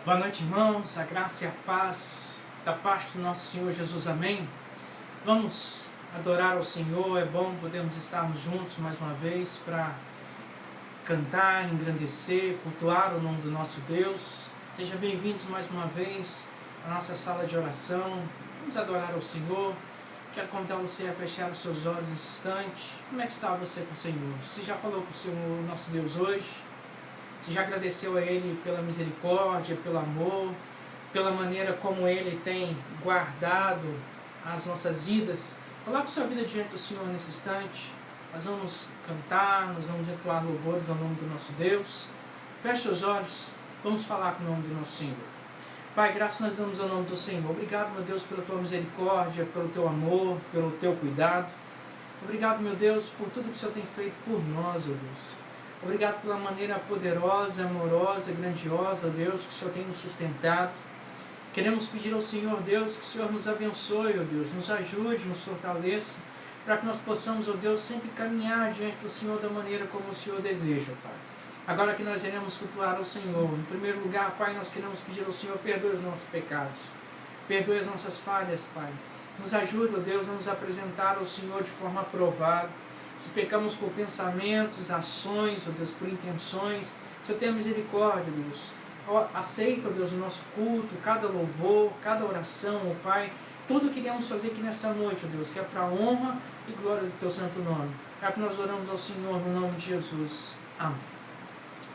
Boa noite, irmãos, a graça e a paz da parte do nosso Senhor Jesus, amém? Vamos adorar ao Senhor, é bom podermos estarmos juntos mais uma vez para cantar, engrandecer, cultuar o nome do nosso Deus. Sejam bem-vindos mais uma vez à nossa sala de oração. Vamos adorar ao Senhor. Quero convidar você a fechar os seus olhos nesse instante. Como é que está você com o Senhor? Você já falou com o Senhor, nosso Deus, hoje? Você já agradeceu a Ele pela misericórdia, pelo amor, pela maneira como Ele tem guardado as nossas vidas? Coloque sua vida diante do Senhor nesse instante. Nós vamos cantar, nós vamos entoar louvores no nome do nosso Deus. Feche seus olhos, vamos falar com o nome do nosso Senhor. Pai, graças nós damos ao nome do Senhor. Obrigado, meu Deus, pela Tua misericórdia, pelo Teu amor, pelo Teu cuidado. Obrigado, meu Deus, por tudo que o Senhor tem feito por nós, ó Deus. Obrigado pela maneira poderosa, amorosa, grandiosa, Deus, que o Senhor tem nos sustentado. Queremos pedir ao Senhor, Deus, que o Senhor nos abençoe, ó Deus, nos ajude, nos fortaleça, para que nós possamos, ó Deus, sempre caminhar diante do Senhor da maneira como o Senhor deseja, Pai. Agora que nós iremos cultuar ao Senhor, em primeiro lugar, Pai, nós queremos pedir ao Senhor, perdoe os nossos pecados, perdoe as nossas falhas, Pai. Nos ajude, ó Deus, a nos apresentar ao Senhor de forma aprovada. Se pecamos por pensamentos, ações, ó Deus, por intenções, Senhor, tenha misericórdia, Deus. Aceita, ó Deus, o nosso culto, cada louvor, cada oração, ó Pai. Tudo que queremos fazer aqui nesta noite, ó Deus, que é para a honra e glória do Teu santo nome. É que nós oramos ao Senhor no nome de Jesus. Amém.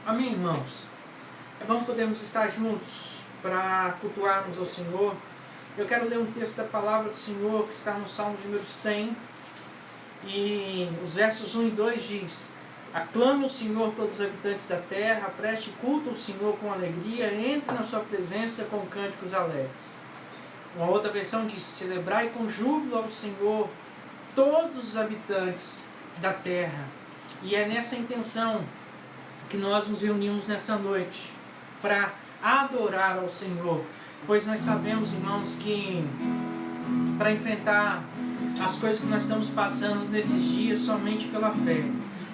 Amém, irmãos. É bom podermos estar juntos para cultuarmos ao Senhor. Eu quero ler um texto da palavra do Senhor que está no Salmo número 100. E os versos 1 e 2 diz: aclame o Senhor todos os habitantes da terra, preste culto ao Senhor com alegria, entre na sua presença com cânticos alegres. Uma outra versão diz: celebrai com júbilo ao Senhor todos os habitantes da terra. E é nessa intenção que nós nos reunimos nesta noite, para adorar ao Senhor, pois nós sabemos, irmãos, que para enfrentar as coisas que nós estamos passando nesses dias somente pela fé.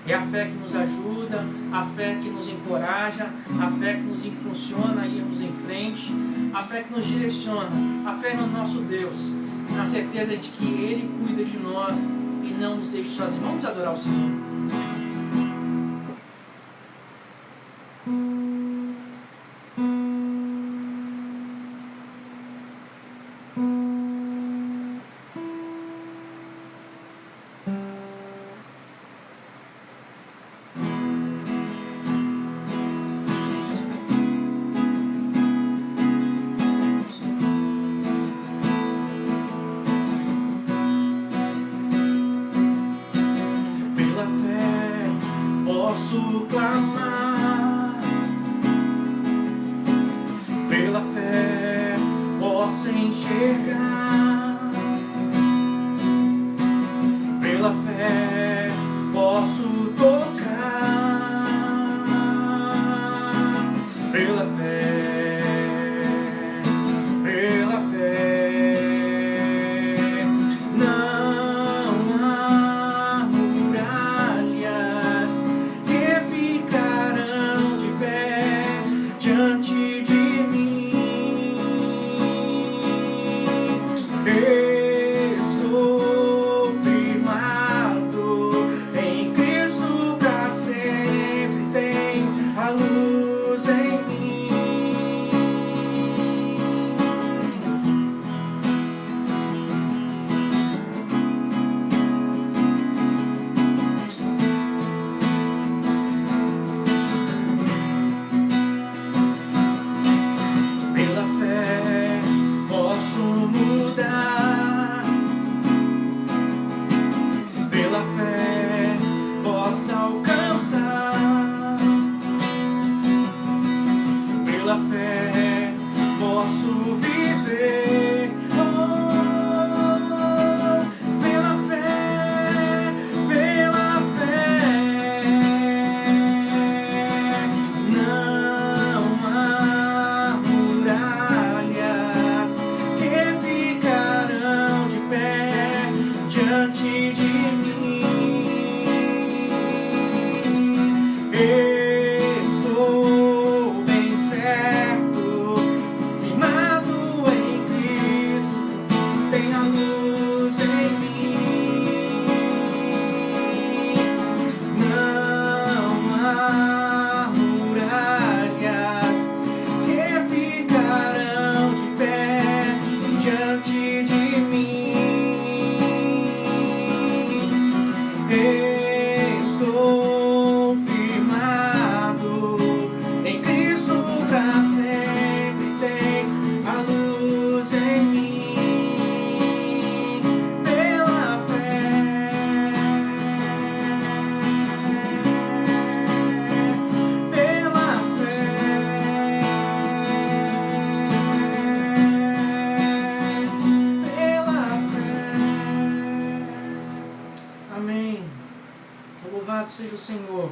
É a fé que nos ajuda, a fé que nos encoraja, a fé que nos impulsiona a irmos em frente, a fé que nos direciona, a fé no nosso Deus, na certeza de que Ele cuida de nós e não nos deixa sozinhos. Vamos adorar o Senhor. Posso clamar, pela fé posso enxergar, pela fé posso tocar, pela fé, pela fé, não há muralhas que ficarão de pé diante de mim. Estou firmado em Cristo, para sempre tem a luz em mim. Pela fé posso mudar, pela fé posso alcançar, pela fé posso viver. Oh, pela fé, pela fé, não há muralhas que ficarão de pé diante de mim. Estou bem certo Estou firmado em Cristo, pra sempre tem a luz em mim, pela fé, pela fé, pela fé. Amém. Louvado seja o Senhor,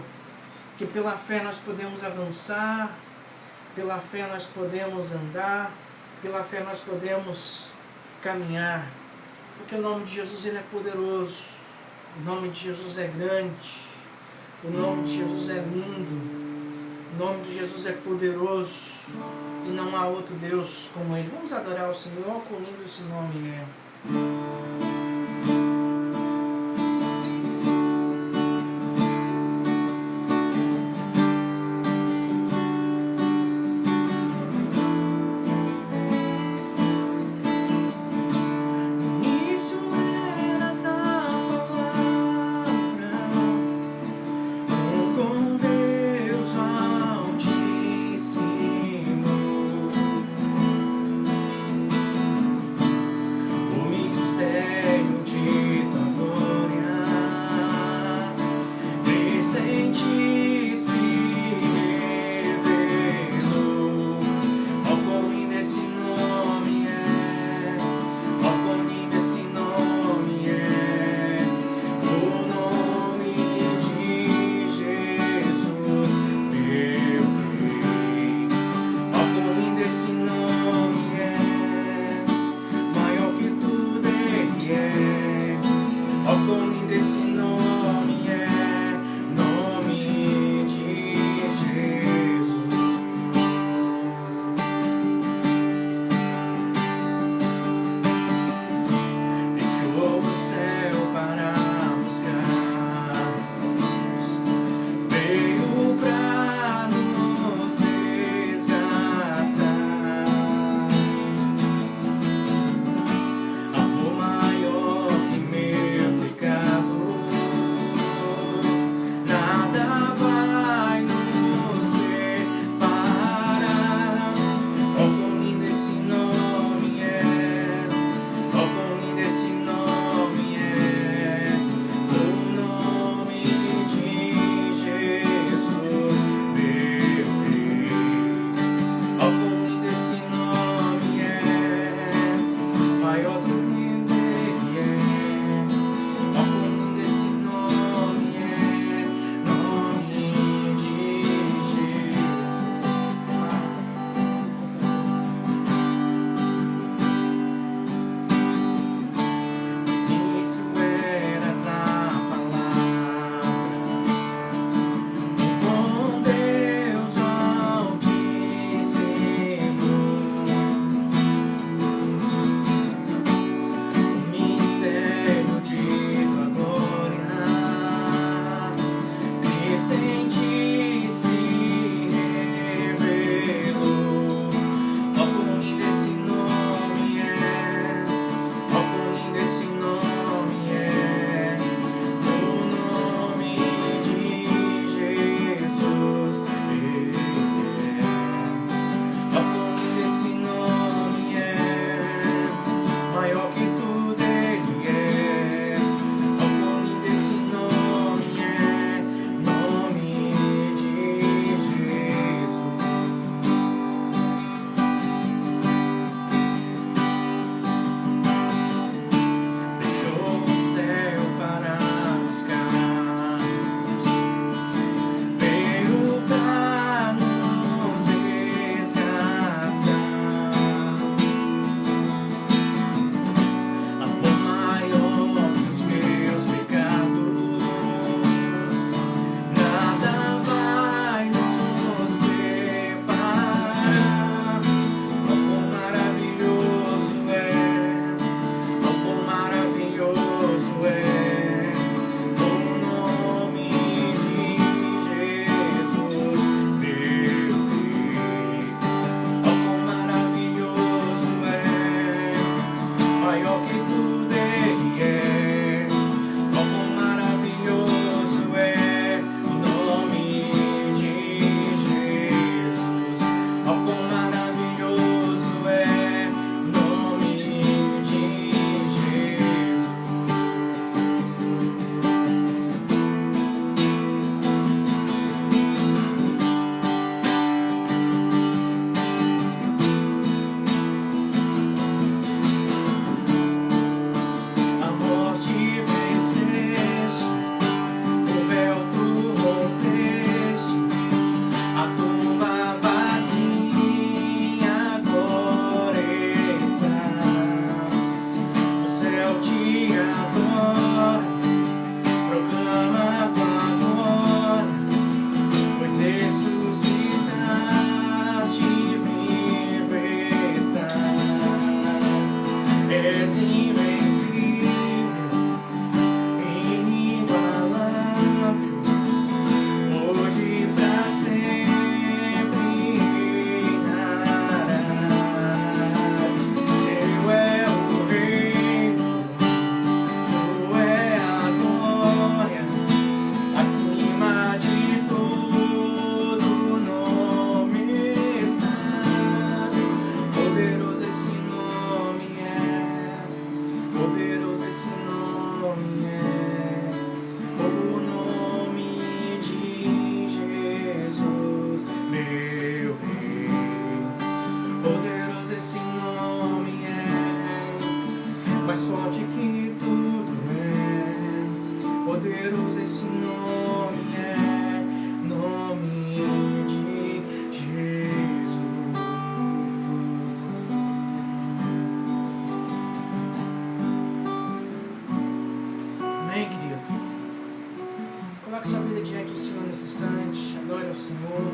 que pela fé nós podemos avançar, pela fé nós podemos andar, pela fé nós podemos caminhar, porque o nome de Jesus ele é poderoso, o nome de Jesus é grande, o nome de Jesus é lindo, o nome de Jesus é poderoso e não há outro Deus como Ele. Vamos adorar o Senhor, quão lindo esse nome é. Mistério Coloque sua vida diante do Senhor nesse instante. Adore ao Senhor.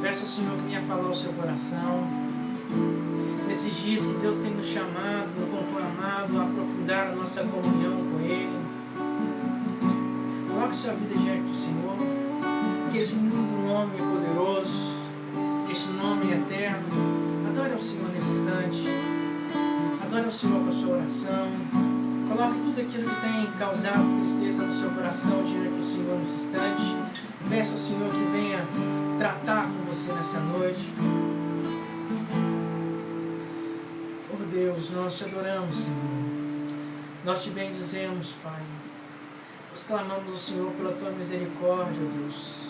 Peça ao Senhor que venha falar ao seu coração. Nesses dias que Deus tem nos chamado, nos conclamado a aprofundar a nossa comunhão com Ele. Coloque sua vida diante do Senhor. Que esse lindo nome é poderoso, esse nome é eterno. Adore ao Senhor nesse instante. Adore ao Senhor com a sua oração. Coloque tudo aquilo que tem causado tristeza no seu coração diante do Senhor nesse instante. Peça ao Senhor que venha tratar com você nessa noite. Oh Deus, nós te adoramos, Senhor. Nós te bendizemos, Pai. Nós clamamos ao Senhor pela tua misericórdia, oh Deus.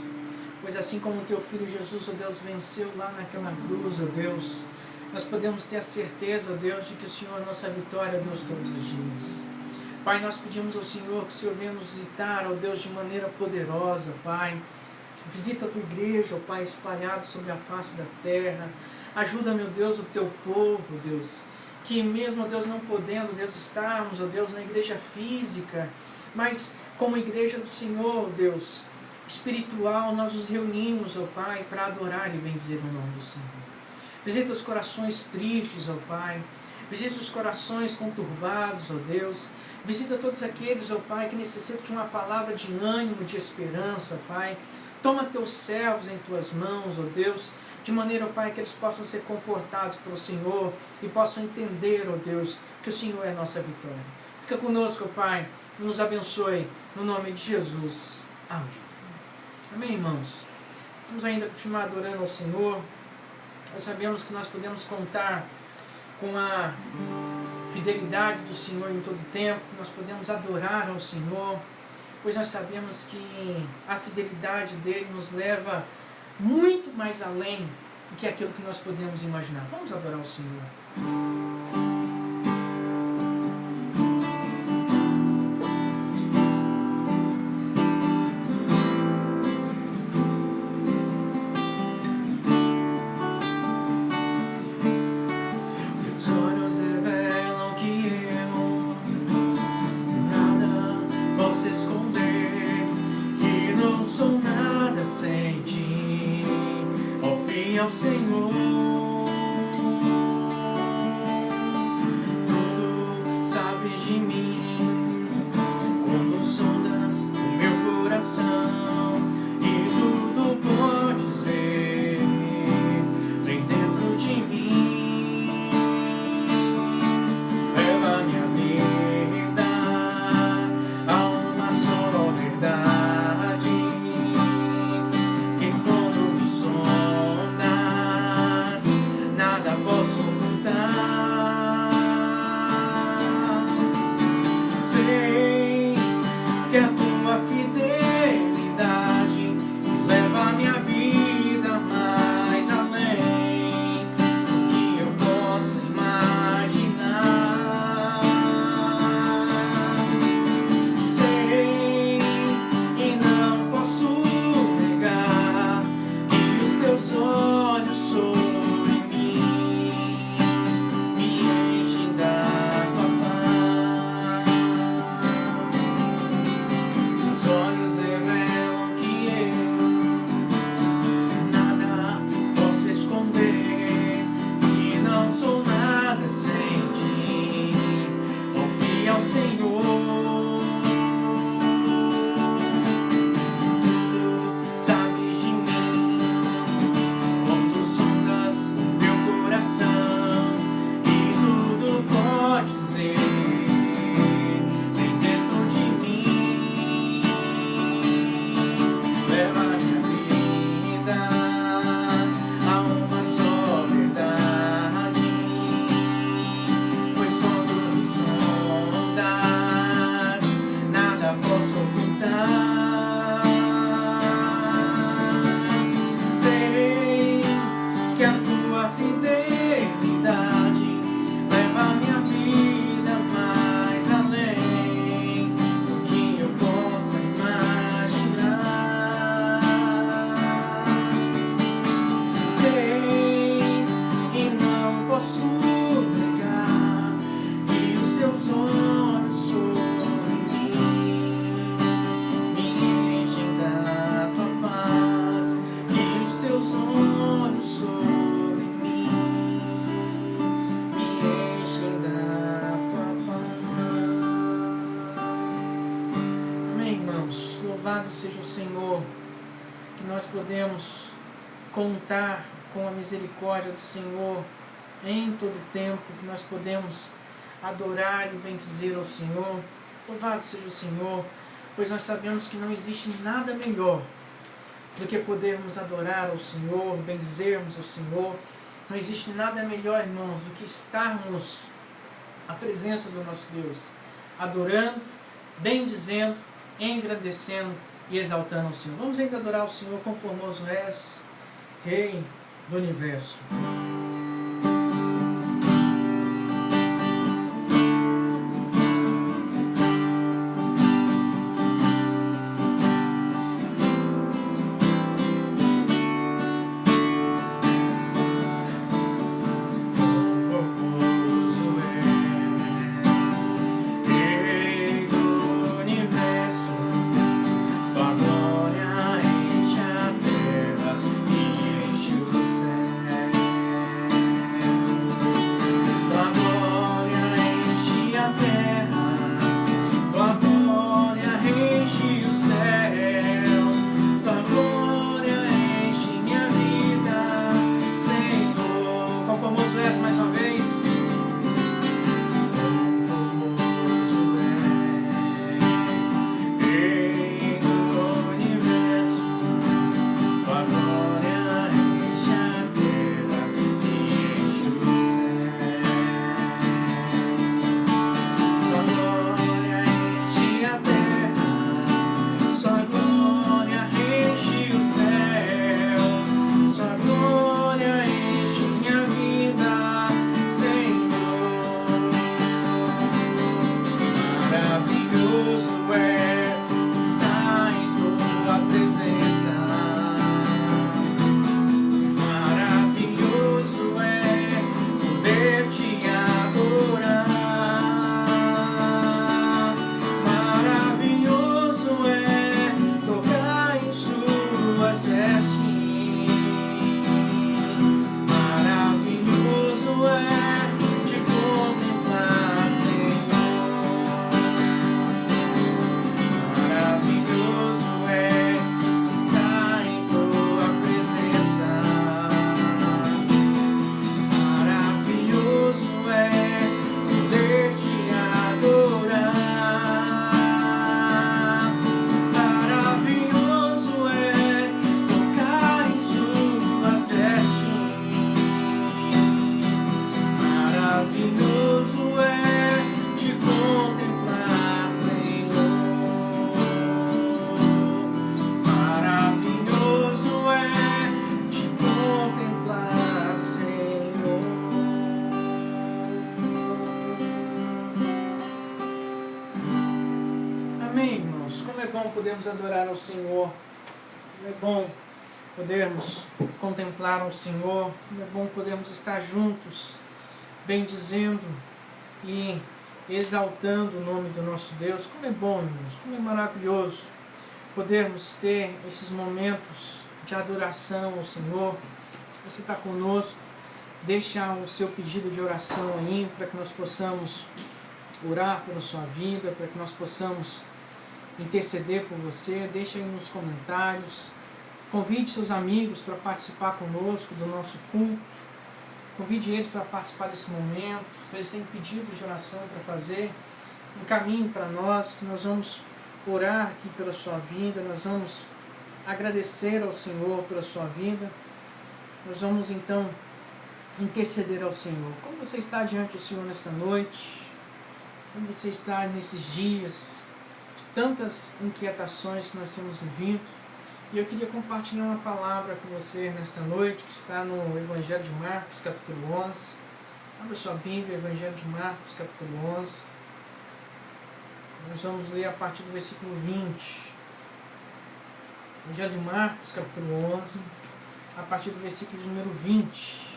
Pois assim como o teu Filho Jesus, ó Deus, venceu lá naquela cruz, ó Deus, nós podemos ter a certeza, ó Deus, de que o Senhor é a nossa vitória, ó Deus, todos os dias. Pai, nós pedimos ao Senhor que o Senhor venha nos visitar, ó Deus, de maneira poderosa, Pai. Visita a tua igreja, ó Pai, espalhada sobre a face da terra. Ajuda, meu Deus, o teu povo, ó Deus, que mesmo, ó Deus, não podendo, Deus, estarmos, ó Deus, na igreja física, mas como igreja do Senhor, ó Deus, espiritual, nós nos reunimos, ó Pai, para adorar e bendizer o nome do Senhor. Visita os corações tristes, ó Pai. Visita os corações conturbados, ó Deus. Visita todos aqueles, ó Pai, que necessitam de uma palavra de ânimo, de esperança, ó Pai. Toma teus servos em tuas mãos, ó Deus, de maneira, ó Pai, que eles possam ser confortados pelo Senhor e possam entender, ó Deus, que o Senhor é a nossa vitória. Fica conosco, ó Pai, nos abençoe, no nome de Jesus. Amém. Amém, irmãos? Vamos ainda continuar adorando ao Senhor. Nós sabemos que nós podemos contar com a fidelidade do Senhor em todo o tempo. Nós podemos adorar ao Senhor, pois nós sabemos que a fidelidade dele nos leva muito mais além do que aquilo que nós podemos imaginar. Vamos adorar ao Senhor. Ao Senhor, tudo sabes de mim, quando sondas o meu coração, e tudo podes ver bem dentro de mim. Leva minha vida a uma só verdade, que quando me sondas irmãos, louvado seja o Senhor, que nós podemos contar com a misericórdia do Senhor em todo tempo, que nós podemos adorar e bendizer ao Senhor. Louvado seja o Senhor, pois nós sabemos que não existe nada melhor do que podermos adorar ao Senhor, bendizermos ao Senhor. Não existe nada melhor, irmãos, do que estarmos à presença do nosso Deus, adorando, bendizendo, engrandecendo e exaltando ao Senhor. Vamos ainda adorar ao Senhor, quão formoso és, Rei do Universo. Podemos adorar ao Senhor, é bom podermos contemplar ao Senhor, é bom podermos estar juntos, bendizendo e exaltando o nome do nosso Deus. Como é bom, irmãos, como é maravilhoso podermos ter esses momentos de adoração ao Senhor. Se você está conosco, deixa o seu pedido de oração aí, para que nós possamos orar pela sua vida, para que nós possamos interceder por você. Deixa aí nos comentários, convide seus amigos para participar conosco do nosso culto, convide eles para participar desse momento. Se eles têm pedidos de oração para fazer, encaminhe para nós, que nós vamos orar aqui pela sua vida, nós vamos agradecer ao Senhor pela sua vida, nós vamos então interceder ao Senhor. Como você está diante do Senhor nesta noite? Como você está nesses dias de tantas inquietações que nós temos vivido? E eu queria compartilhar uma palavra com você nesta noite, que está no Evangelho de Marcos, capítulo 11. Abra sua Bíblia, Evangelho de Marcos, capítulo 11. Nós vamos ler a partir do versículo 20. Evangelho de Marcos, capítulo 11, a partir do versículo de número 20.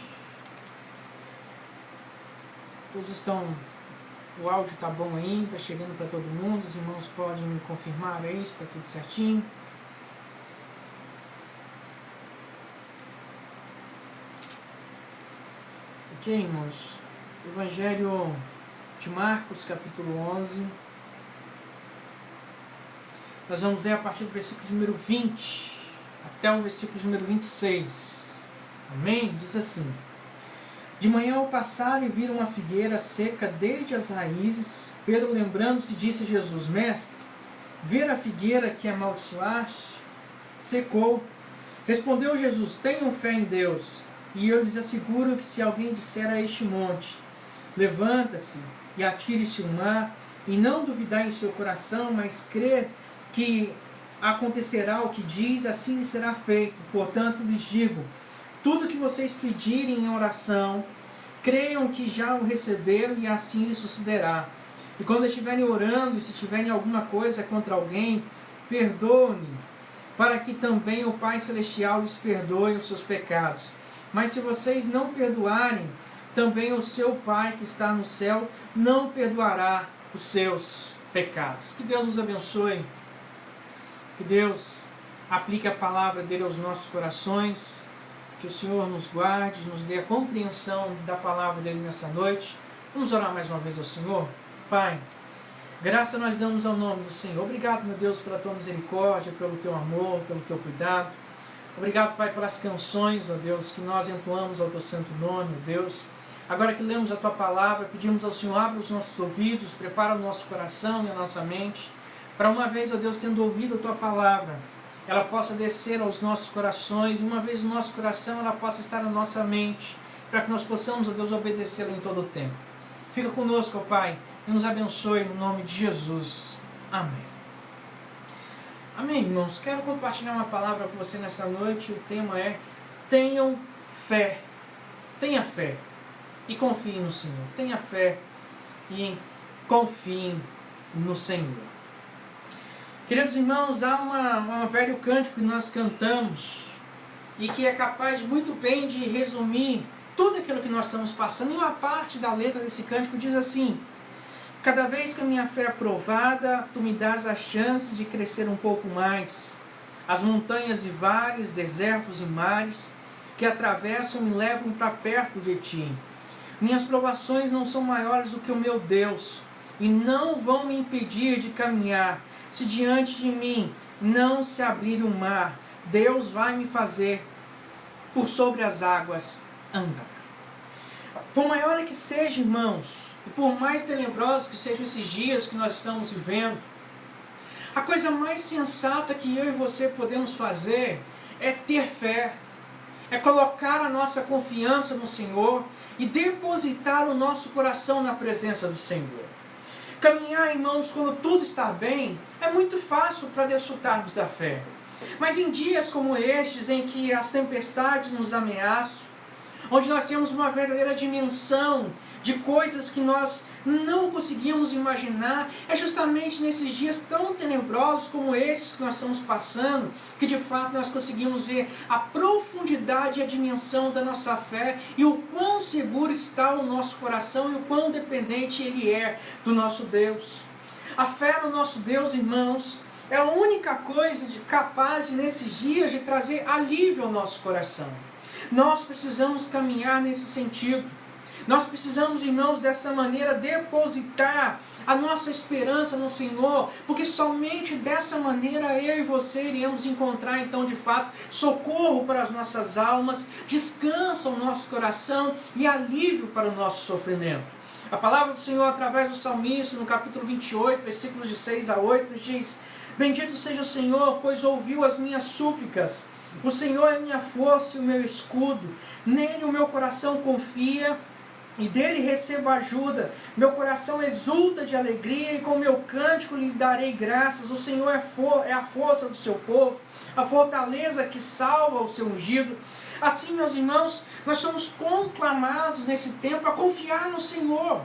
Todos estão... O áudio está bom aí, está chegando para todo mundo. Os irmãos podem me confirmar aí, está tudo certinho. Ok, irmãos? Evangelho de Marcos, capítulo 11. Nós vamos ler a partir do versículo número 20 até o versículo número 26. Amém? Diz assim: De manhã ao passar e viram uma figueira seca desde as raízes, Pedro, lembrando-se, disse a Jesus: Mestre, ver a figueira que amaldiçoaste secou. Respondeu Jesus: Tenham fé em Deus, e eu lhes asseguro que se alguém disser a este monte: Levanta-se e atire-se no mar, e não duvidar em seu coração, mas crer que acontecerá o que diz, assim lhe será feito. Portanto, lhes digo: tudo que vocês pedirem em oração, creiam que já o receberam, e assim lhes sucederá. E quando estiverem orando, e se tiverem alguma coisa contra alguém, perdoem, para que também o Pai Celestial lhes perdoe os seus pecados. Mas se vocês não perdoarem, também o seu Pai que está no céu não perdoará os seus pecados. Que Deus nos abençoe. Que Deus aplique a palavra dele aos nossos corações. Que o Senhor nos guarde, nos dê a compreensão da palavra dele nessa noite. Vamos orar mais uma vez ao Senhor. Pai, graça nós damos ao nome do Senhor. Obrigado, meu Deus, pela tua misericórdia, pelo teu amor, pelo teu cuidado. Obrigado, Pai, pelas canções, ó Deus, que nós entoamos ao teu santo nome, ó Deus. Agora que lemos a tua palavra, pedimos ao Senhor, abra os nossos ouvidos, prepara o nosso coração e a nossa mente, para uma vez, ó Deus, tendo ouvido a tua palavra, ela possa descer aos nossos corações, e uma vez no nosso coração, ela possa estar na nossa mente, para que nós possamos, ó Deus, obedecê-la em todo o tempo. Fica conosco, ó Pai, e nos abençoe no nome de Jesus. Amém. Amém, irmãos. Quero compartilhar uma palavra com você nessa noite. O tema é: tenham fé. Tenha fé e confiem no Senhor. Tenha fé e confiem no Senhor. Queridos irmãos, há um velho cântico que nós cantamos e que é capaz muito bem de resumir tudo aquilo que nós estamos passando. E uma parte da letra desse cântico diz assim: cada vez que a minha fé é provada, tu me dás a chance de crescer um pouco mais. As montanhas e vales, desertos e mares que atravessam me levam para perto de ti. Minhas provações não são maiores do que o meu Deus, e não vão me impedir de caminhar. Se diante de mim não se abrir o mar, Deus vai me fazer por sobre as águas andar. Por maior que seja, irmãos, e por mais tenebrosos que sejam esses dias que nós estamos vivendo, a coisa mais sensata que eu e você podemos fazer é ter fé, é colocar a nossa confiança no Senhor e depositar o nosso coração na presença do Senhor. Caminhar, irmãos, quando tudo está bem, é muito fácil para desfrutarmos da fé. Mas em dias como estes, em que as tempestades nos ameaçam, onde nós temos uma verdadeira dimensão de coisas que nós não conseguimos imaginar, é justamente nesses dias tão tenebrosos como esses que nós estamos passando, que de fato nós conseguimos ver a profundidade e a dimensão da nossa fé e o quão seguro está o nosso coração e o quão dependente ele é do nosso Deus. A fé no nosso Deus, irmãos, é a única coisa capaz de, nesses dias, de trazer alívio ao nosso coração. Nós precisamos caminhar nesse sentido. Nós precisamos, irmãos, dessa maneira depositar a nossa esperança no Senhor, porque somente dessa maneira eu e você iremos encontrar, então, de fato, socorro para as nossas almas, descanso ao nosso coração e alívio para o nosso sofrimento. A palavra do Senhor, através do salmista, no capítulo 28, versículos de 6 a 8, nos diz: bendito seja o Senhor, pois ouviu as minhas súplicas. O Senhor é minha força e o meu escudo. Nele o meu coração confia e dele recebo ajuda. Meu coração exulta de alegria e com meu cântico lhe darei graças. O Senhor é a força do seu povo, a fortaleza que salva o seu ungido. Assim, meus irmãos, nós somos conclamados nesse tempo a confiar no Senhor,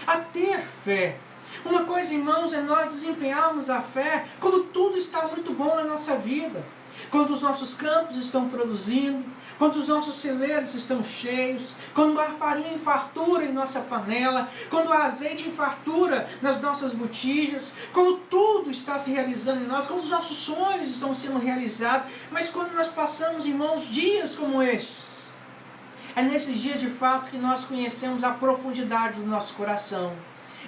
a ter fé. Uma coisa, irmãos, é nós desempenharmos a fé quando tudo está muito bom na nossa vida. Quando os nossos campos estão produzindo, quando os nossos celeiros estão cheios, quando há farinha em fartura em nossa panela, quando há azeite em fartura nas nossas botijas, quando tudo está se realizando em nós, quando os nossos sonhos estão sendo realizados. Mas quando nós passamos, irmãos, dias como estes, é nesses dias de fato que nós conhecemos a profundidade do nosso coração.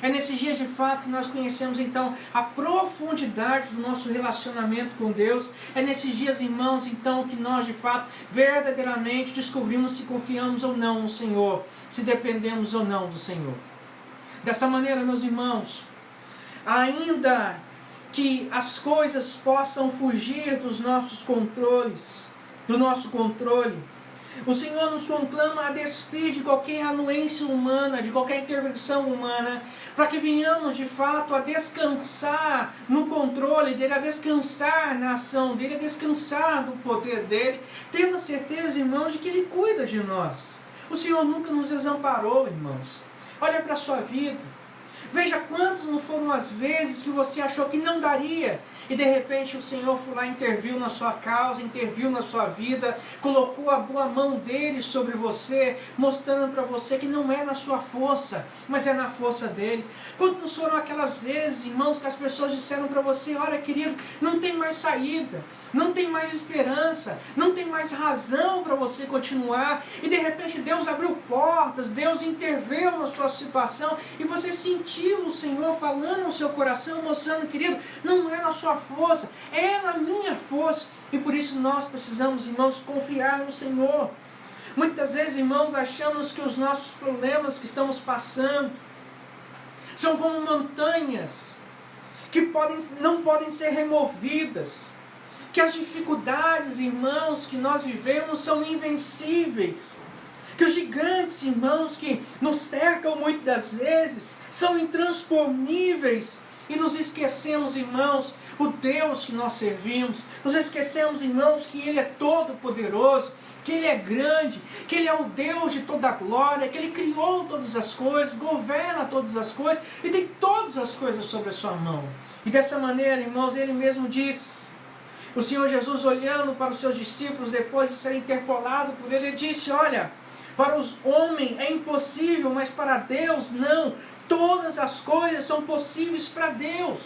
É nesses dias de fato que nós conhecemos então a profundidade do nosso relacionamento com Deus. É nesses dias, irmãos, então que nós de fato verdadeiramente descobrimos se confiamos ou não no Senhor, se dependemos ou não do Senhor. Desta maneira, meus irmãos, ainda que as coisas possam fugir dos nossos controles, do nosso controle, o Senhor nos conclama a despir de qualquer anuência humana, de qualquer intervenção humana, para que venhamos de fato a descansar no controle dEle, a descansar na ação dEle, a descansar no poder dEle, tendo a certeza, irmãos, de que Ele cuida de nós. O Senhor nunca nos desamparou, irmãos. Olha para a sua vida. Veja quantas não foram as vezes que você achou que não daria, e de repente o Senhor foi lá, interviu na sua causa, interviu na sua vida, colocou a boa mão dEle sobre você, mostrando para você que não é na sua força, mas é na força dEle. Quantas foram aquelas vezes, irmãos, que as pessoas disseram para você: olha, querido, não tem mais saída, não tem mais esperança, não tem mais razão para você continuar, e de repente Deus abriu portas, Deus interveio na sua situação, e você sentiu o Senhor falando no seu coração, mostrando: querido, não é na sua força, é na minha força. E por isso nós precisamos, irmãos, confiar no Senhor. Muitas vezes, irmãos, achamos que os nossos problemas que estamos passando são como montanhas que não podem ser removidas, que as dificuldades, irmãos, que nós vivemos são invencíveis, que os gigantes, irmãos, que nos cercam muitas das vezes são intransponíveis, e nos esquecemos, irmãos, o Deus que nós servimos. Nos esquecemos, irmãos, que Ele é todo poderoso, que Ele é grande, que Ele é o Deus de toda a glória, que Ele criou todas as coisas, governa todas as coisas e tem todas as coisas sobre a sua mão. E dessa maneira, irmãos, Ele mesmo diz, o Senhor Jesus, olhando para os seus discípulos depois de ser interpelado por Ele, disse: olha, para os homens é impossível, mas para Deus não. Todas as coisas são possíveis para Deus.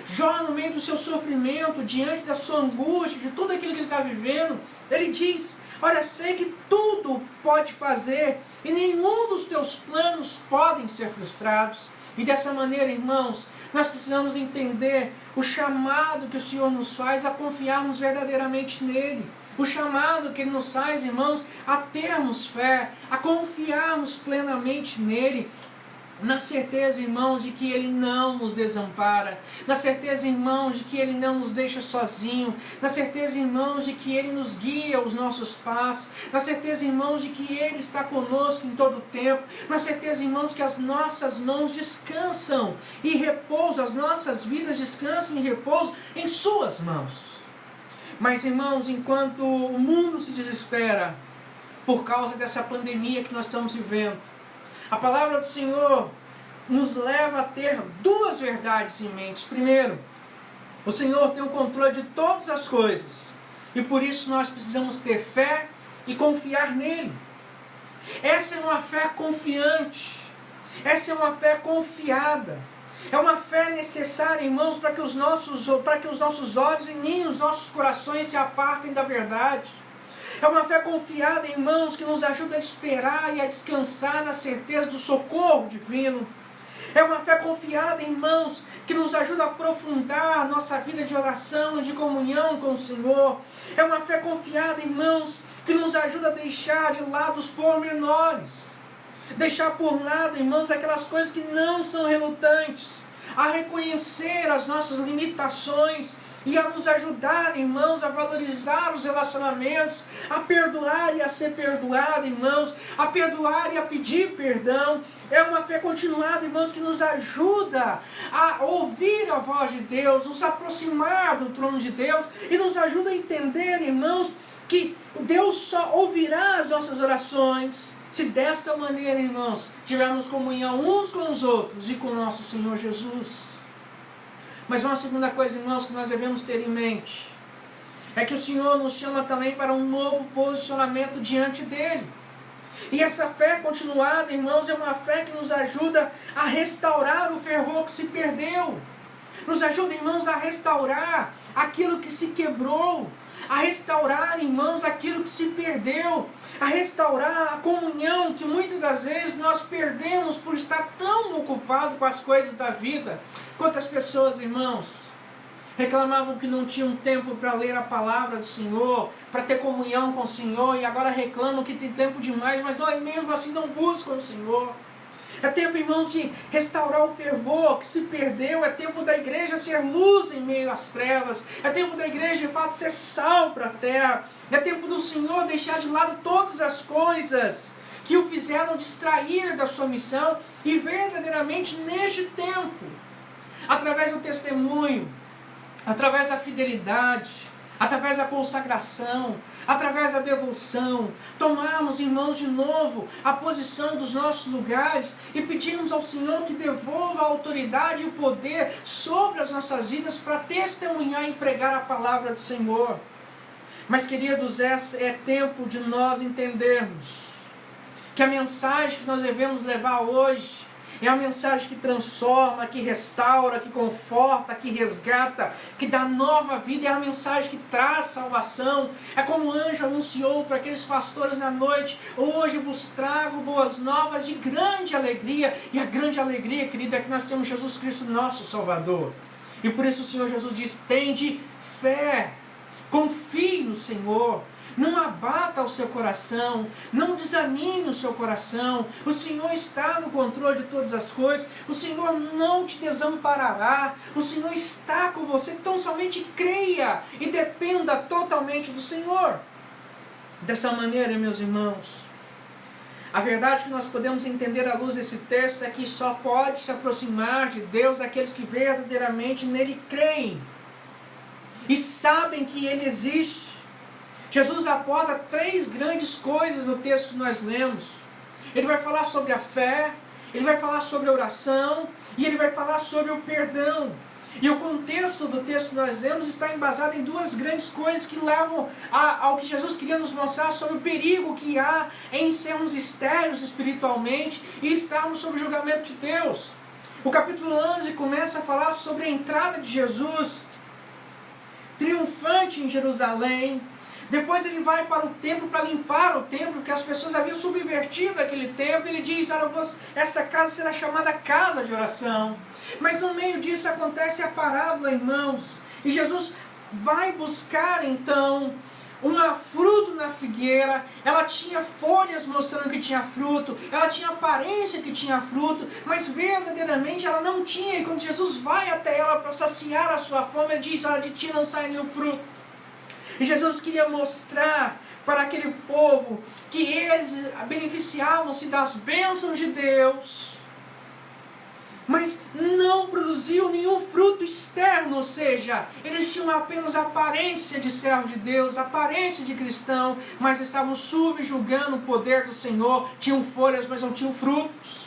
Jó, no meio do seu sofrimento, diante da sua angústia, de tudo aquilo que ele está vivendo, ele diz: olha, sei que tudo pode fazer e nenhum dos teus planos podem ser frustrados. E dessa maneira, irmãos, nós precisamos entender o chamado que o Senhor nos faz a confiarmos verdadeiramente nele. O chamado que Ele nos faz, irmãos, a termos fé, a confiarmos plenamente nele, na certeza, irmãos, de que Ele não nos desampara, na certeza, irmãos, de que Ele não nos deixa sozinho, na certeza, irmãos, de que Ele nos guia os nossos passos, na certeza, irmãos, de que Ele está conosco em todo o tempo, na certeza, irmãos, que as nossas mãos descansam e repousam, as nossas vidas descansam e repousam em Suas mãos. Mas, irmãos, enquanto o mundo se desespera por causa dessa pandemia que nós estamos vivendo, a palavra do Senhor nos leva a ter duas verdades em mente. Primeiro, o Senhor tem o controle de todas as coisas, e por isso nós precisamos ter fé e confiar nele. Essa é uma fé confiante, essa é uma fé confiada, é uma fé necessária, irmãos, para que os nossos olhos e nem os nossos corações se apartem da verdade. É uma fé confiada, irmãos, que nos ajuda a esperar e a descansar na certeza do socorro divino. É uma fé confiada, irmãos, que nos ajuda a aprofundar a nossa vida de oração e de comunhão com o Senhor. É uma fé confiada, irmãos, que nos ajuda a deixar de lado os pormenores. Deixar por lado, irmãos, aquelas coisas que não são relutantes. A reconhecer as nossas limitações e a nos ajudar, irmãos, a valorizar os relacionamentos, a perdoar e a ser perdoado, irmãos, a perdoar e a pedir perdão. É uma fé continuada, irmãos, que nos ajuda a ouvir a voz de Deus, nos aproximar do trono de Deus e nos ajuda a entender, irmãos, que Deus só ouvirá as nossas orações se dessa maneira, irmãos, tivermos comunhão uns com os outros e com o nosso Senhor Jesus. Mas uma segunda coisa, irmãos, que nós devemos ter em mente é que o Senhor nos chama também para um novo posicionamento diante dEle. E essa fé continuada, irmãos, é uma fé que nos ajuda a restaurar o fervor que se perdeu. Nos ajuda, irmãos, a restaurar aquilo que se quebrou, a restaurar, irmãos, aquilo que se perdeu, a restaurar a comunhão que muitas das vezes nós perdemos por estar tão ocupado com as coisas da vida. Quantas pessoas, irmãos, reclamavam que não tinham tempo para ler a palavra do Senhor, para ter comunhão com o Senhor, e agora reclamam que tem tempo demais, mas mesmo assim não buscam o Senhor. É tempo, irmãos, de restaurar o fervor que se perdeu. É tempo da igreja ser luz em meio às trevas. É tempo da igreja, de fato, ser sal para a terra. É tempo do Senhor deixar de lado todas as coisas que o fizeram distrair da sua missão. E verdadeiramente, neste tempo, através do testemunho, através da fidelidade, através da consagração, através da devoção, tomarmos, irmãos, de novo a posição dos nossos lugares e pedirmos ao Senhor que devolva a autoridade e o poder sobre as nossas vidas para testemunhar e pregar a palavra do Senhor. Mas, queridos, é tempo de nós entendermos que a mensagem que nós devemos levar hoje é a mensagem que transforma, que restaura, que conforta, que resgata, que dá nova vida. É a mensagem que traz salvação. É como o anjo anunciou para aqueles pastores na noite: hoje vos trago boas novas de grande alegria. E a grande alegria, querida, é que nós temos Jesus Cristo, nosso Salvador. E por isso o Senhor Jesus diz: tende fé, confie no Senhor. Não abata o seu coração, não desanime o seu coração. O Senhor está no controle de todas as coisas. O Senhor não te desamparará. O Senhor está com você. Então somente creia e dependa totalmente do Senhor. Dessa maneira, meus irmãos, a verdade que nós podemos entender à luz desse texto é que só pode se aproximar de Deus aqueles que verdadeiramente nele creem e sabem que ele existe. Jesus aponta 3 grandes coisas no texto que nós lemos. Ele vai falar sobre a fé, ele vai falar sobre a oração e ele vai falar sobre o perdão. E o contexto do texto que nós lemos está embasado em 2 grandes coisas que levam ao que Jesus queria nos mostrar sobre o perigo que há em sermos estéreis espiritualmente e estarmos sob o julgamento de Deus. O capítulo 11 começa a falar sobre a entrada de Jesus triunfante em Jerusalém. Depois ele vai para o templo para limpar o templo, porque as pessoas haviam subvertido aquele templo. Ele diz: essa casa será chamada casa de oração. Mas no meio disso acontece a parábola, irmãos. E Jesus vai buscar então uma fruto na figueira. Ela tinha folhas mostrando que tinha fruto, ela tinha aparência que tinha fruto, mas verdadeiramente ela não tinha. E quando Jesus vai até ela para saciar a sua fome, ele diz: olha, de ti não sai nenhum fruto. E Jesus queria mostrar para aquele povo que eles beneficiavam-se das bênçãos de Deus, mas não produziam nenhum fruto externo, ou seja, eles tinham apenas a aparência de servos de Deus, a aparência de cristão, mas estavam subjugando o poder do Senhor, tinham folhas, mas não tinham frutos.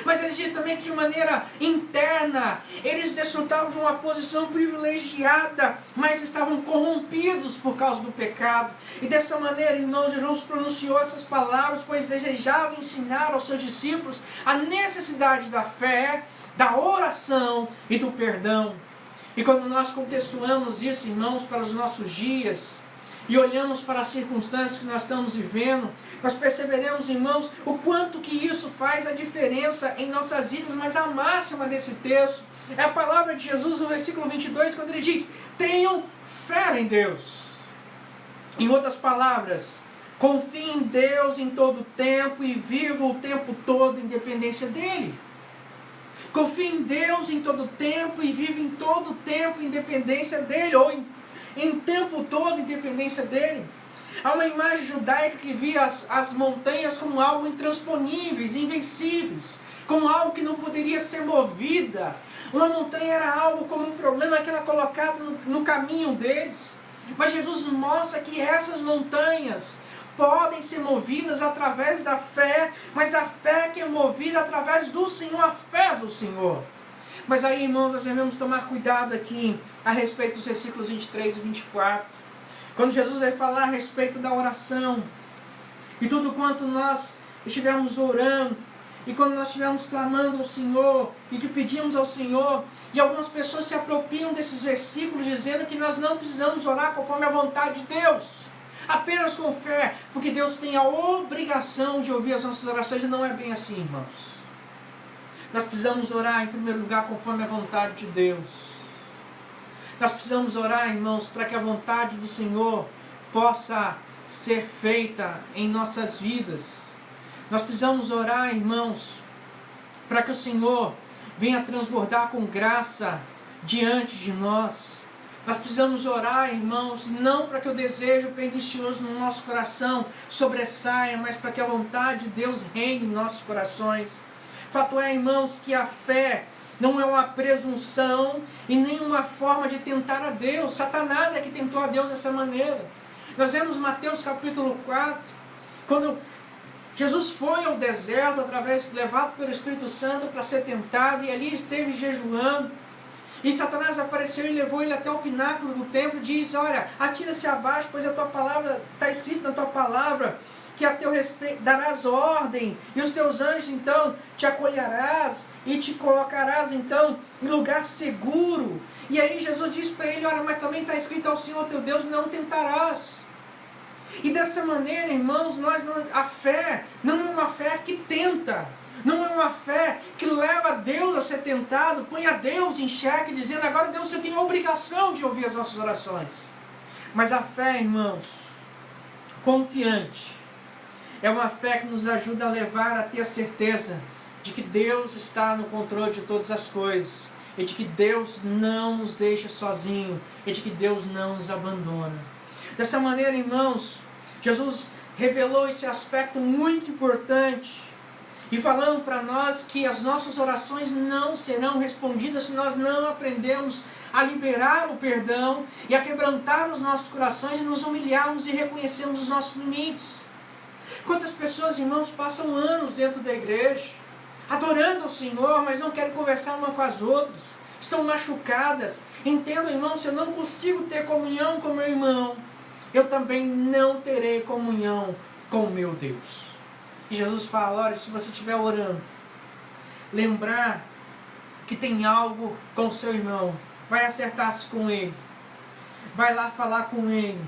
Mas ele diz também que de maneira interna, eles desfrutavam de uma posição privilegiada, mas estavam corrompidos por causa do pecado. E dessa maneira, irmãos, Jesus pronunciou essas palavras, pois desejava ensinar aos seus discípulos a necessidade da fé, da oração e do perdão. E quando nós contextuamos isso, irmãos, para os nossos dias, e olhamos para as circunstâncias que nós estamos vivendo, nós perceberemos, irmãos, o quanto que isso faz a diferença em nossas vidas. Mas a máxima desse texto é a palavra de Jesus no versículo 22, quando ele diz: tenham fé em Deus. Em outras palavras, confie em Deus em todo o tempo e viva o tempo todo em dependência dele. Confie em Deus em todo o tempo e vive em todo o tempo em dependência dele, ou em tempo todo em dependência dele. Há uma imagem judaica que via as montanhas como algo intransponíveis, invencíveis, como algo que não poderia ser movida. Uma montanha era algo como um problema que era colocado no caminho deles. Mas Jesus mostra que essas montanhas podem ser movidas através da fé, mas a fé que é movida através do Senhor, a fé do Senhor. Mas aí, irmãos, nós devemos tomar cuidado aqui a respeito dos versículos 23 e 24. Quando Jesus vai falar a respeito da oração, e tudo quanto nós estivermos orando, e quando nós estivermos clamando ao Senhor e que pedimos ao Senhor, e algumas pessoas se apropriam desses versículos dizendo que nós não precisamos orar conforme a vontade de Deus, apenas com fé, porque Deus tem a obrigação de ouvir as nossas orações, e não é bem assim, irmãos. Nós precisamos orar em primeiro lugar conforme a vontade de Deus. Nós precisamos orar, irmãos, para que a vontade do Senhor possa ser feita em nossas vidas. Nós precisamos orar, irmãos, para que o Senhor venha transbordar com graça diante de nós. Nós precisamos orar, irmãos, não para que o desejo pernicioso no nosso coração sobressaia, mas para que a vontade de Deus reine em nossos corações. Fato é, irmãos, que a fé não é uma presunção e nem uma forma de tentar a Deus. Satanás é que tentou a Deus dessa maneira. Nós vemos Mateus capítulo 4, quando Jesus foi ao deserto, levado pelo Espírito Santo para ser tentado, e ali esteve jejuando. E Satanás apareceu e levou ele até o pináculo do templo e disse: olha, atira-se abaixo, pois a tua palavra, está escrito na tua palavra, que a teu respeito darás ordem, e os teus anjos então te acolherás e te colocarás então em lugar seguro. E aí Jesus disse para ele: olha, mas também está escrito ao Senhor teu Deus, não tentarás. E dessa maneira, irmãos, a fé não é uma fé que tenta, não é uma fé que leva a Deus a ser tentado, põe a Deus em xeque, dizendo: agora Deus, você tem a obrigação de ouvir as nossas orações. Mas a fé, irmãos, confiante, é uma fé que nos ajuda a levar a ter a certeza de que Deus está no controle de todas as coisas, e de que Deus não nos deixa sozinho, e de que Deus não nos abandona. Dessa maneira, irmãos, Jesus revelou esse aspecto muito importante, e falando para nós que as nossas orações não serão respondidas se nós não aprendermos a liberar o perdão e a quebrantar os nossos corações e nos humilharmos e reconhecermos os nossos limites. Quantas pessoas, irmãos, passam anos dentro da igreja, adorando ao Senhor, mas não querem conversar uma com as outras, estão machucadas. Entendam, irmãos, se eu não consigo ter comunhão com meu irmão, eu também não terei comunhão com o meu Deus. E Jesus fala: olha, se você estiver orando, lembrar que tem algo com o seu irmão, vai acertar-se com ele, vai lá falar com ele,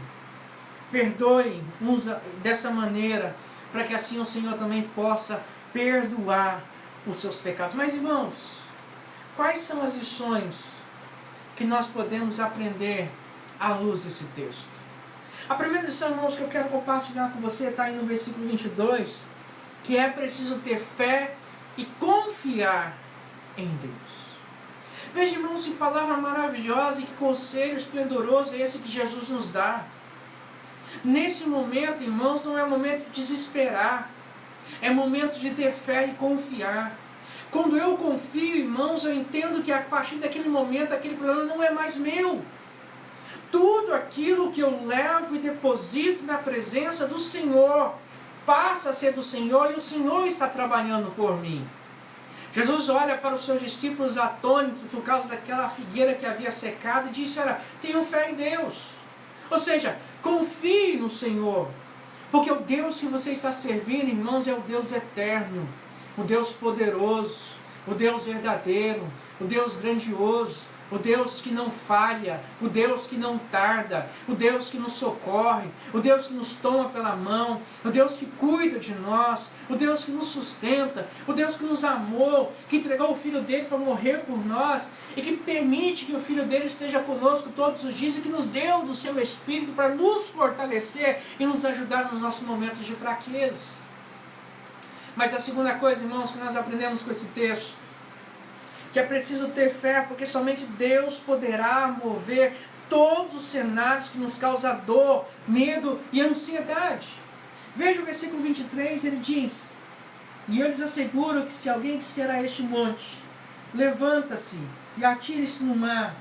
perdoe uns dessa maneira, para que assim o Senhor também possa perdoar os seus pecados. Mas, irmãos, quais são as lições que nós podemos aprender à luz desse texto? A primeira lição, irmãos, que eu quero compartilhar com você está aí no versículo 22, que é preciso ter fé e confiar em Deus. Veja, irmãos, que palavra maravilhosa e que conselho esplendoroso é esse que Jesus nos dá. Nesse momento, irmãos, não é momento de desesperar, é momento de ter fé e confiar. Quando eu confio, irmãos, eu entendo que a partir daquele momento, aquele problema não é mais meu. Tudo aquilo que eu levo e deposito na presença do Senhor passa a ser do Senhor, e o Senhor está trabalhando por mim. Jesus olha para os seus discípulos atônitos por causa daquela figueira que havia secado e disse: olha, tenham fé em Deus. Ou seja, confie no Senhor, porque o Deus que você está servindo, irmãos, é o Deus eterno, o Deus poderoso, o Deus verdadeiro, o Deus grandioso, o Deus que não falha, o Deus que não tarda, o Deus que nos socorre, o Deus que nos toma pela mão, o Deus que cuida de nós, o Deus que nos sustenta, o Deus que nos amou, que entregou o Filho dele para morrer por nós e que permite que o Filho dele esteja conosco todos os dias e que nos deu do seu Espírito para nos fortalecer e nos ajudar nos nossos momentos de fraqueza. Mas a segunda coisa, irmãos, que nós aprendemos com esse texto, que é preciso ter fé, porque somente Deus poderá mover todos os cenários que nos causam dor, medo e ansiedade. Veja o versículo 23, ele diz: e eu lhes asseguro que se alguém disser a este monte, levanta-se e atire-se no mar,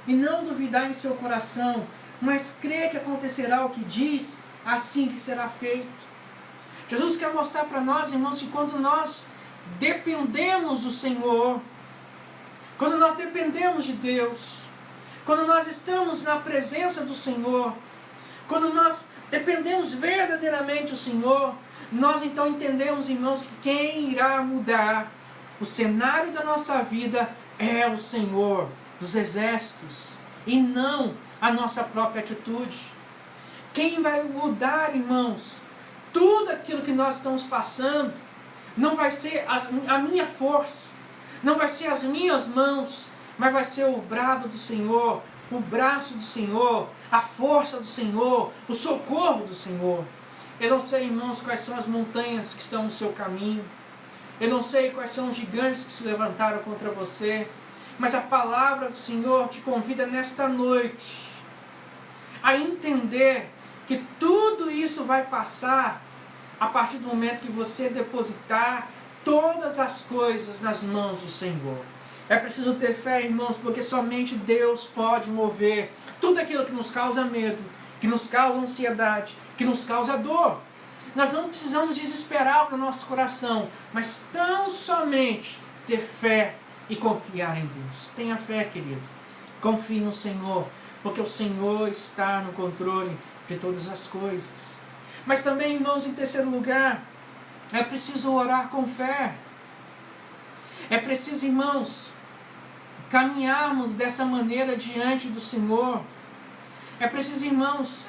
e não duvidar em seu coração, mas crê que acontecerá o que diz, assim que será feito. Jesus quer mostrar para nós, irmãos, que quando nós dependemos do Senhor, quando nós dependemos de Deus, quando nós estamos na presença do Senhor, quando nós dependemos verdadeiramente do Senhor, nós então entendemos, irmãos, que quem irá mudar o cenário da nossa vida é o Senhor dos exércitos, e não a nossa própria atitude. Quem vai mudar, irmãos, tudo aquilo que nós estamos passando, não vai ser a minha força, não vai ser as minhas mãos, mas vai ser o brado do Senhor, o braço do Senhor, a força do Senhor, o socorro do Senhor. Eu não sei, irmãos, quais são as montanhas que estão no seu caminho. Eu não sei quais são os gigantes que se levantaram contra você. Mas a palavra do Senhor te convida nesta noite a entender que tudo isso vai passar a partir do momento que você depositar todas as coisas nas mãos do Senhor. É preciso ter fé, irmãos, porque somente Deus pode mover tudo aquilo que nos causa medo, que nos causa ansiedade, que nos causa dor. Nós não precisamos desesperar para o nosso coração, mas tão somente ter fé e confiar em Deus. Tenha fé, querido. Confie no Senhor, porque o Senhor está no controle de todas as coisas. Mas também, irmãos, em terceiro lugar, é preciso orar com fé. É preciso, irmãos, caminharmos dessa maneira diante do Senhor. É preciso, irmãos,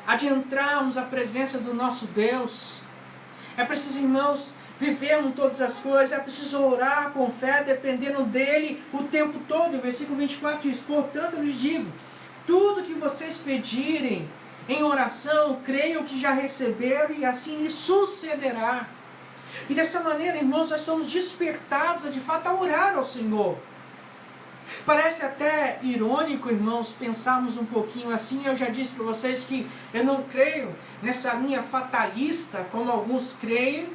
adentrarmos a presença do nosso Deus. É preciso, irmãos, vivermos todas as coisas. É preciso orar com fé, dependendo dEle o tempo todo. O versículo 24 diz: portanto, eu lhes digo, tudo que vocês pedirem em oração, creiam que já receberam, e assim lhes sucederá. E dessa maneira, irmãos, nós somos despertados a de fato a orar ao Senhor. Parece até irônico, irmãos, pensarmos um pouquinho assim. Eu já disse para vocês que eu não creio nessa linha fatalista, como alguns creem.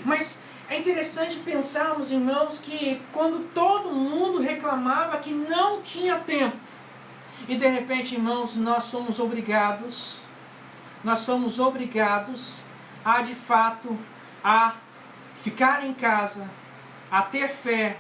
Mas é interessante pensarmos, irmãos, que quando todo mundo reclamava que não tinha tempo, e de repente, irmãos, nós somos obrigados a de fato a ficar em casa, a ter fé,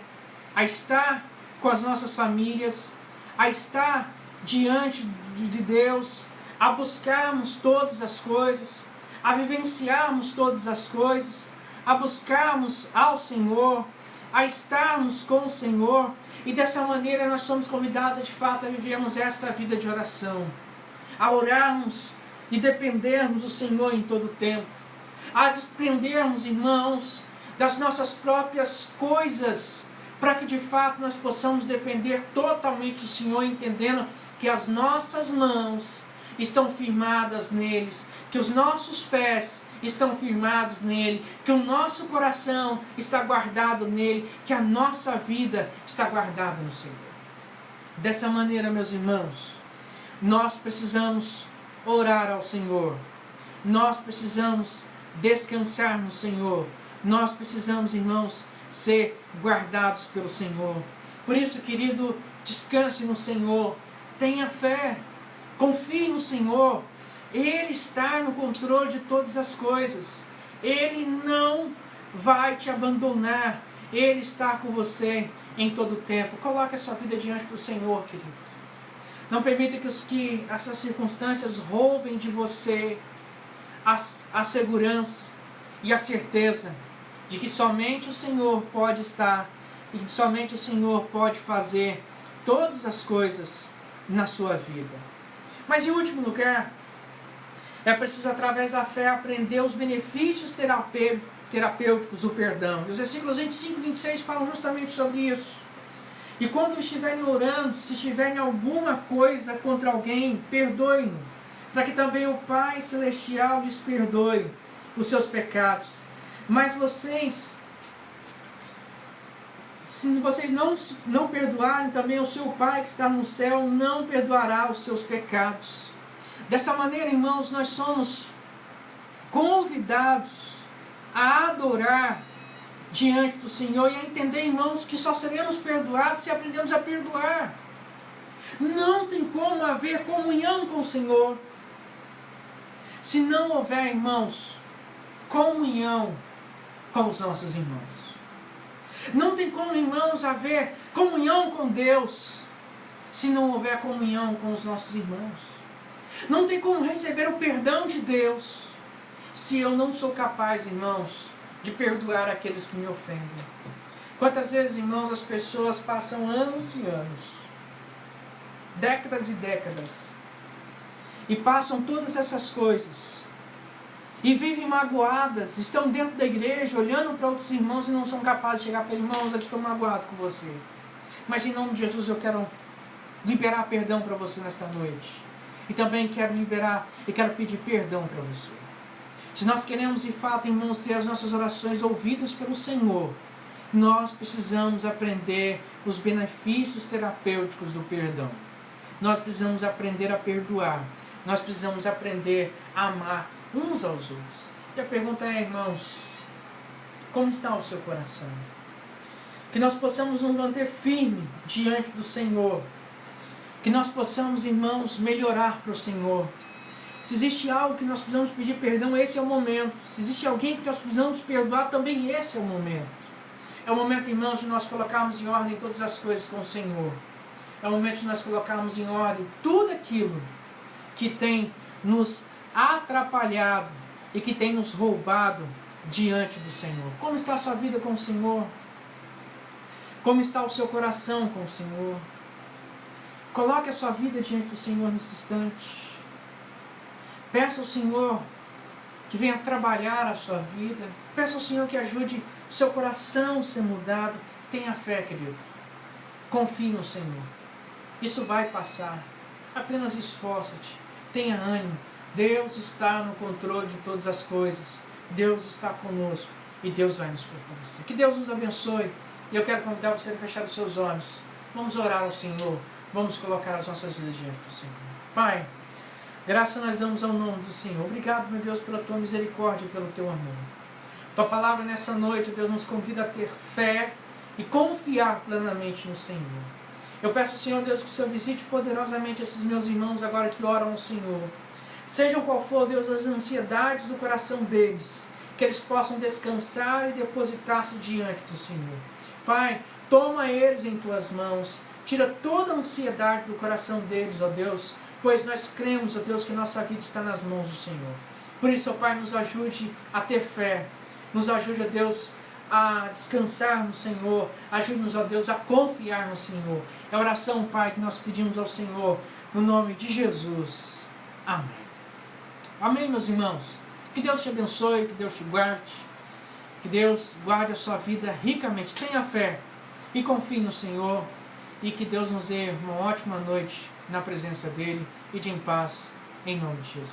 a estar com as nossas famílias, a estar diante de Deus, a buscarmos todas as coisas, a vivenciarmos todas as coisas, a buscarmos ao Senhor, a estarmos com o Senhor. E dessa maneira nós somos convidados de fato a vivermos essa vida de oração, a orarmos e dependermos do Senhor em todo o tempo, a desprendermos, irmãos, das nossas próprias coisas, para que de fato nós possamos depender totalmente do Senhor, entendendo que as nossas mãos estão firmadas neles, que os nossos pés estão firmados nele, que o nosso coração está guardado nele, que a nossa vida está guardada no Senhor. Dessa maneira, meus irmãos, nós precisamos orar ao Senhor, nós precisamos descansar no Senhor, nós precisamos, irmãos, ser guardados pelo Senhor. Por isso, querido, descanse no Senhor, tenha fé, confie no Senhor. Ele está no controle de todas as coisas. Ele não vai te abandonar. Ele está com você em todo o tempo. Coloque a sua vida diante do Senhor, querido. Não permita que essas circunstâncias roubem de você a segurança e a certeza de que somente o Senhor pode estar e que somente o Senhor pode fazer todas as coisas na sua vida. Mas em último lugar, é preciso através da fé aprender os benefícios terapêuticos do perdão. E os versículos 25 e 26 falam justamente sobre isso. E quando estiverem orando, se tiverem alguma coisa contra alguém, perdoe-no, para que também o Pai Celestial lhes perdoe os seus pecados. Mas se vocês não perdoarem, também o seu Pai que está no céu não perdoará os seus pecados. Dessa maneira, irmãos, nós somos convidados a adorar diante do Senhor e a entender, irmãos, que só seremos perdoados se aprendermos a perdoar. Não tem como haver comunhão com o Senhor se não houver, irmãos, comunhão com os nossos irmãos. Não tem como, irmãos, haver comunhão com Deus se não houver comunhão com os nossos irmãos. Não tem como receber o perdão de Deus se eu não sou capaz, irmãos, de perdoar aqueles que me ofendem? Quantas vezes, irmãos, as pessoas passam anos e anos, décadas e décadas, e passam todas essas coisas, e vivem magoadas, estão dentro da igreja, olhando para outros irmãos e não são capazes de chegar para ele: irmãos, eu estou magoado com você, mas em nome de Jesus eu quero liberar perdão para você nesta noite. E também quero liberar e quero pedir perdão para você. Se nós queremos de fato, irmãos, ter as nossas orações ouvidas pelo Senhor, nós precisamos aprender os benefícios terapêuticos do perdão. Nós precisamos aprender a perdoar. Nós precisamos aprender a amar uns aos outros. E a pergunta é, irmãos, como está o seu coração? Que nós possamos nos manter firmes diante do Senhor. Que nós possamos, irmãos, melhorar para o Senhor. Se existe algo que nós precisamos pedir perdão, esse é o momento. Se existe alguém que nós precisamos perdoar, também esse é o momento. É o momento, irmãos, de nós colocarmos em ordem todas as coisas com o Senhor. É o momento de nós colocarmos em ordem tudo aquilo que tem nos atrapalhado e que tem nos roubado diante do Senhor. Como está a sua vida com o Senhor? Como está o seu coração com o Senhor? Coloque a sua vida diante do Senhor nesse instante. Peça ao Senhor que venha trabalhar a sua vida. Peça ao Senhor que ajude o seu coração a ser mudado. Tenha fé, querido. Confie no Senhor. Isso vai passar. Apenas esforça-te. Tenha ânimo. Deus está no controle de todas as coisas. Deus está conosco e Deus vai nos fortalecer. Que Deus nos abençoe. E eu quero convidar você a fechar os seus olhos. Vamos orar ao Senhor. Vamos colocar as nossas vidas diante do Senhor. Pai, graça nós damos ao nome do Senhor. Obrigado, meu Deus, pela Tua misericórdia e pelo Teu amor. Tua palavra nessa noite, Deus, nos convida a ter fé e confiar plenamente no Senhor. Eu peço, Senhor Deus, que o Senhor visite poderosamente esses meus irmãos agora que oram ao Senhor. Sejam qual for, Deus, as ansiedades do coração deles, que eles possam descansar e depositar-se diante do Senhor. Pai, toma eles em Tuas mãos. Tira toda a ansiedade do coração deles, ó Deus, pois nós cremos, ó Deus, que nossa vida está nas mãos do Senhor. Por isso, ó Pai, nos ajude a ter fé. Nos ajude, ó Deus, a descansar no Senhor. Ajude-nos, ó Deus, a confiar no Senhor. É a oração, Pai, que nós pedimos ao Senhor, no nome de Jesus. Amém. Amém, meus irmãos. Que Deus te abençoe, que Deus te guarde. Que Deus guarde a sua vida ricamente. Tenha fé e confie no Senhor. E que Deus nos dê uma ótima noite na presença dele e de em paz, em nome de Jesus.